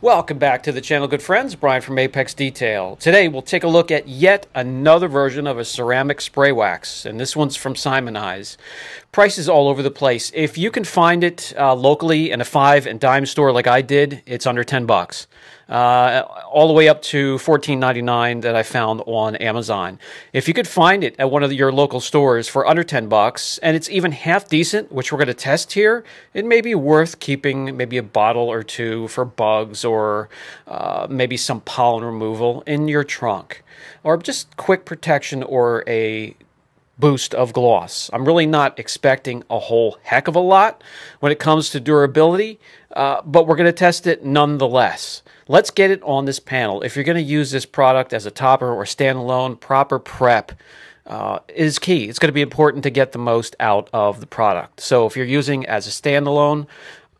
Welcome back to the channel, good friends. Brian from Apex Detail. Today we'll take a look at yet another version of a ceramic spray wax, and this one's from Simonize. Prices all over the place. If you can find it locally in a 5 and dime store like I did, it's under 10 bucks. All the way up to $14.99 that I found on Amazon. If you could find it at one of your local stores for under 10 bucks, and it's even half decent, which we're going to test here, it may be worth keeping maybe a bottle or two for bugs or maybe some pollen removal in your trunk, or just quick protection or a boost of gloss. I'm really not expecting a whole heck of a lot when it comes to durability, but we're going to test it nonetheless. Let's get it on this panel. If you're going to use this product as a topper or standalone, proper prep is key. It's going to be important to get the most out of the product. So if you're using as a standalone,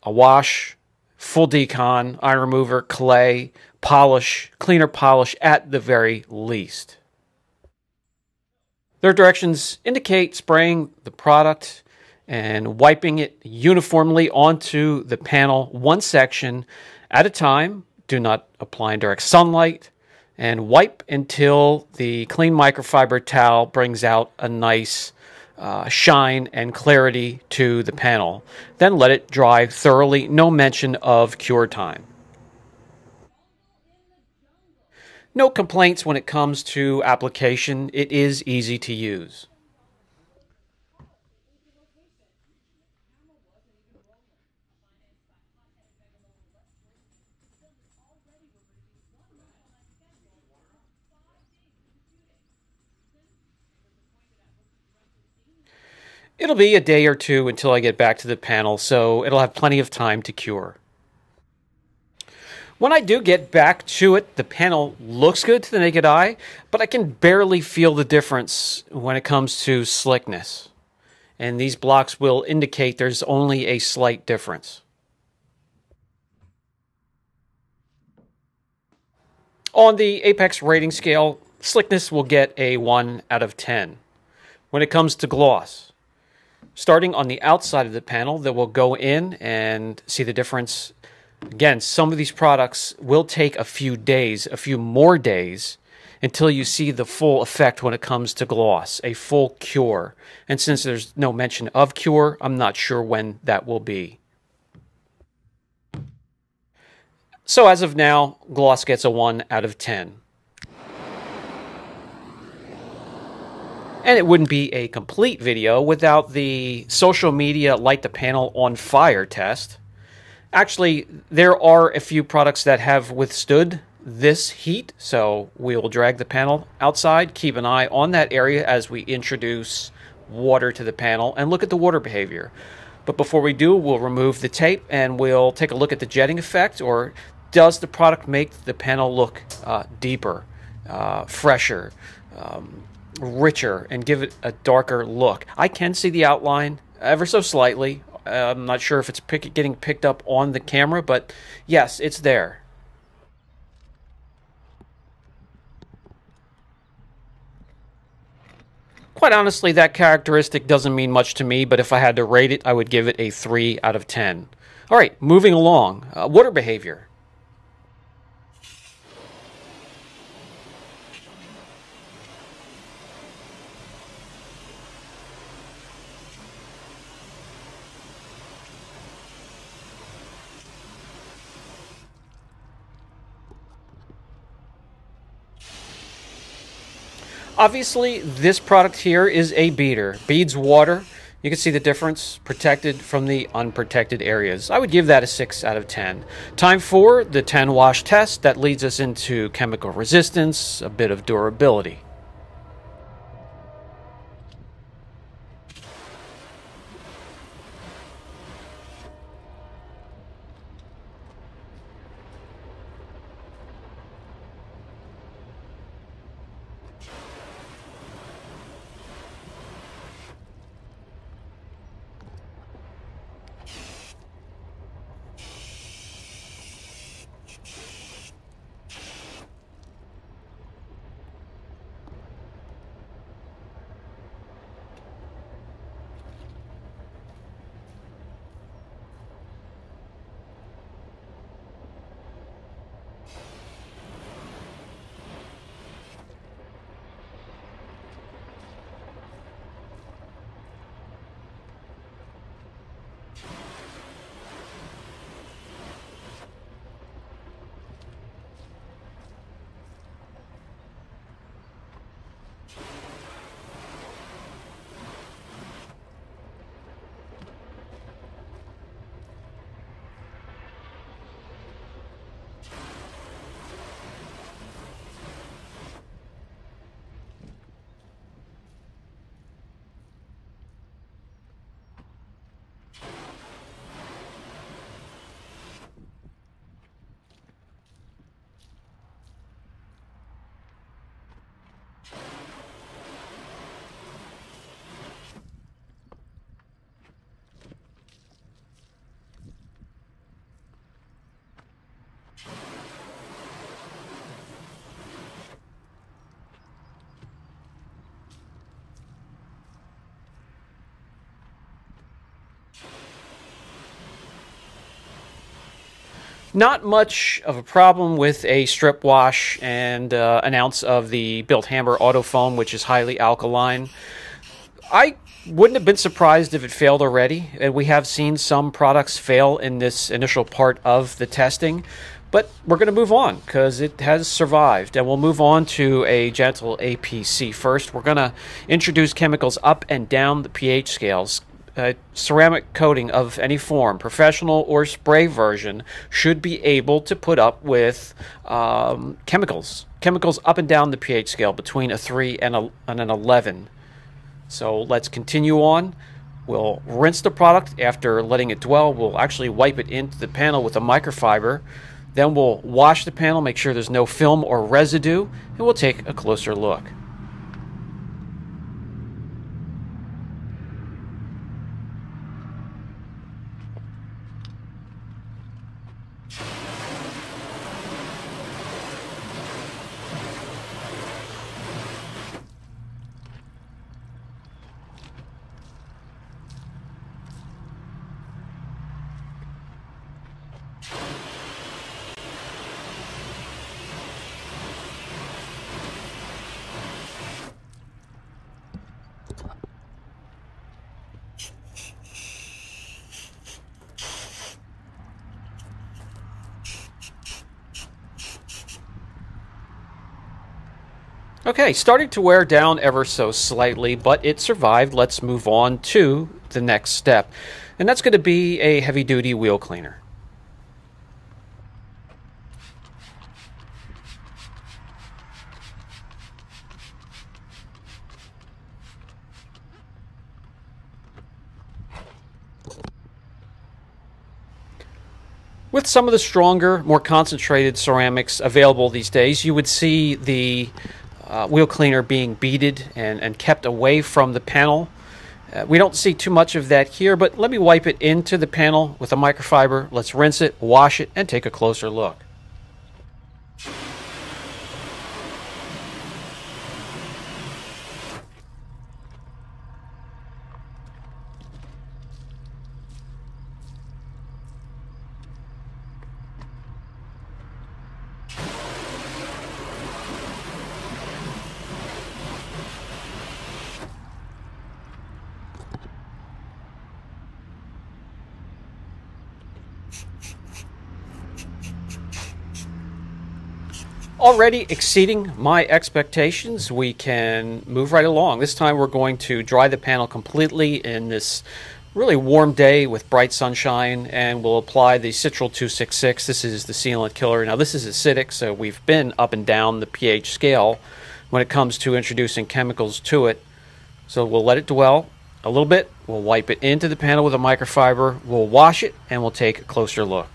a wash, full decon, iron remover, clay, polish, cleaner polish at the very least. Their directions indicate spraying the product and wiping it uniformly onto the panel, one section at a time. Do not apply in direct sunlight, and wipe until the clean microfiber towel brings out a nice shine and clarity to the panel. Then let it dry thoroughly, no mention of cure time. No complaints when it comes to application. It is easy to use. It'll be a day or two until I get back to the panel, so it'll have plenty of time to cure. When I do get back to it, the panel looks good to the naked eye, but I can barely feel the difference when it comes to slickness. And these blocks will indicate there's only a slight difference. On the Apex rating scale, slickness will get a 1 out of 10. When it comes to gloss, starting on the outside of the panel, that will go in and see the difference. Again, some of these products will take a few days, a few more days, until you see the full effect when it comes to gloss, a full cure. And since there's no mention of cure, I'm not sure when that will be. So as of now, gloss gets a 1 out of 10. And it wouldn't be a complete video without the social media light the panel on fire test. Actually, there are a few products that have withstood this heat, so we will drag the panel outside, keep an eye on that area as we introduce water to the panel, and look at the water behavior. But before we do, we'll remove the tape and we'll take a look at the jetting effect, or does the product make the panel look deeper, fresher, richer, and give it a darker look. I can see the outline ever so slightly. I'm not sure if it's getting picked up on the camera, but yes, it's there. Quite honestly, that characteristic doesn't mean much to me, but if I had to rate it, I would give it a 3 out of 10. All right, moving along. Water behavior. Obviously, this product here is a beater. Beads water. You can see the difference, protected from the unprotected areas. I would give that a 6 out of 10. Time for the 10 wash test. That leads us into chemical resistance, a bit of durability. Not much of a problem with a strip wash and an ounce of the Built Hammer Auto Foam, which is highly alkaline. I wouldn't have been surprised if it failed already, and we have seen some products fail in this initial part of the testing, but we're going to move on because it has survived, and we'll move on to a gentle APC first. We're going to introduce chemicals up and down the pH scales. Ceramic coating of any form, professional or spray version, should be able to put up with chemicals up and down the pH scale between a 3 and an 11. So let's continue on. We'll rinse the product after letting it dwell. We'll actually wipe it into the panel with a microfiber. Then we'll wash the panel, make sure there's no film or residue, and we'll take a closer look. Okay, starting to wear down ever so slightly, but it survived. Let's move on to the next step, and that's going to be a heavy-duty wheel cleaner. With some of the stronger, more concentrated ceramics available these days, you would see the wheel cleaner being beaded and kept away from the panel. We don't see too much of that here, but let me wipe it into the panel with a microfiber. Let's rinse it, wash it, and take a closer look. Already exceeding my expectations, we can move right along. This time we're going to dry the panel completely in this really warm day with bright sunshine, and we'll apply the Citral 266. This is the sealant killer. Now this is acidic, so we've been up and down the pH scale when it comes to introducing chemicals to it. So we'll let it dwell a little bit. We'll wipe it into the panel with a microfiber. We'll wash it, and we'll take a closer look.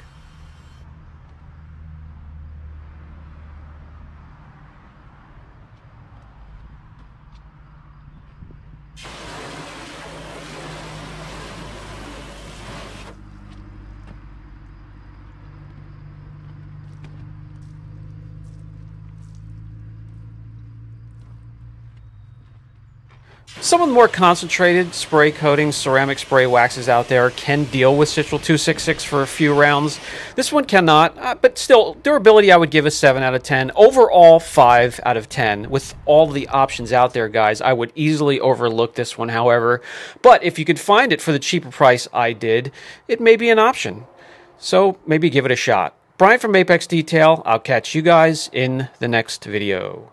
Some of the more concentrated spray coating ceramic spray waxes out there can deal with Citral 266 for a few rounds. This one cannot, but still, durability I would give a 7 out of 10. Overall, 5 out of 10. With all the options out there, guys, I would easily overlook this one, however. But if you could find it for the cheaper price I did, it may be an option. So maybe give it a shot. Brian from Apex Detail. I'll catch you guys in the next video.